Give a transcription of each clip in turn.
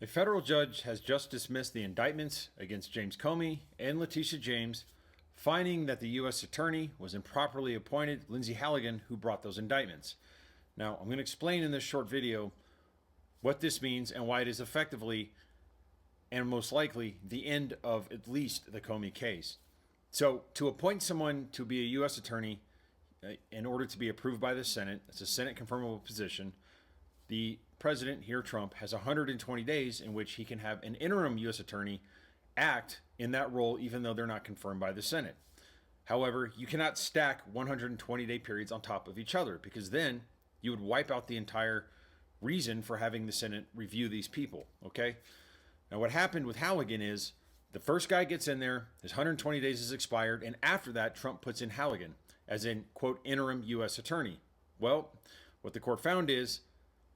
A federal judge has just dismissed the indictments against James Comey and Letitia James, finding that the U.S. attorney was improperly appointed, Lindsay Halligan, who brought those indictments. Now, I'm going to explain in this short video what this means and why it is effectively and most likely the end of at least the Comey case. So, to appoint someone to be a U.S. attorney in order to be approved by the Senate, it's a Senate confirmable position. The president, here Trump, has 120 days in which he can have an interim U.S. attorney act in that role even though they're not confirmed by the Senate. However, you cannot stack 120-day periods on top of each other because then you would wipe out the entire reason for having the Senate review these people, okay? Now, what happened with Halligan is the first guy gets in there, his 120 days is expired, and after that, Trump puts in Halligan as in, quote, interim U.S. attorney. Well, what the court found is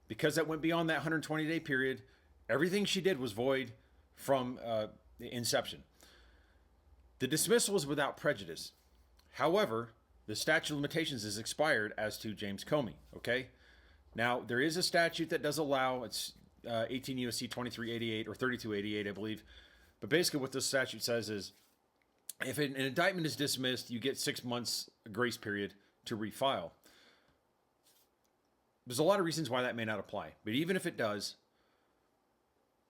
because that went beyond that 120-day period, everything she did was void from the inception. The dismissal was without prejudice. However, the statute of limitations is expired as to James Comey, okay? Now, there is a statute that does allow, it's 18 U.S.C. 2388 or 3288, I believe. But basically what this statute says is if an indictment is dismissed, you get 6 months grace period to refile. There's a lot of reasons why that may not apply. But even if it does,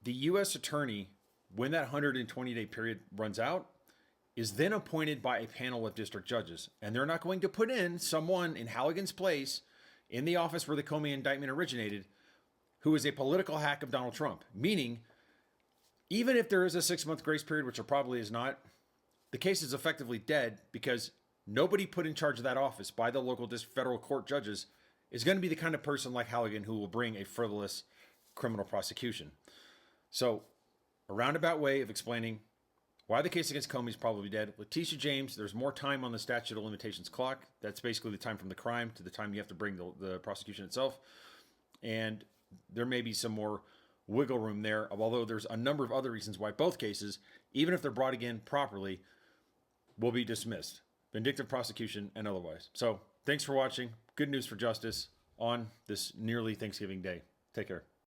the U.S. attorney, when that 120-day period runs out, is then appointed by a panel of district judges. And they're not going to put in someone in Halligan's place in the office where the Comey indictment originated who is a political hack of Donald Trump. Meaning, even if there is a 6-month grace period, which there probably is not, the case is effectively dead because nobody put in charge of that office by the local federal court judges is going to be the kind of person like Halligan who will bring a frivolous criminal prosecution. So, a roundabout way of explaining why the case against Comey is probably dead. Letitia James, there's more time on the statute of limitations clock. That's basically the time from the crime to the time you have to bring the prosecution itself. And there may be some more wiggle room there, although there's a number of other reasons why both cases, even if they're brought again properly, will be dismissed. Vindictive prosecution and otherwise. So, thanks for watching. Good news for justice on this nearly Thanksgiving Day. Take care.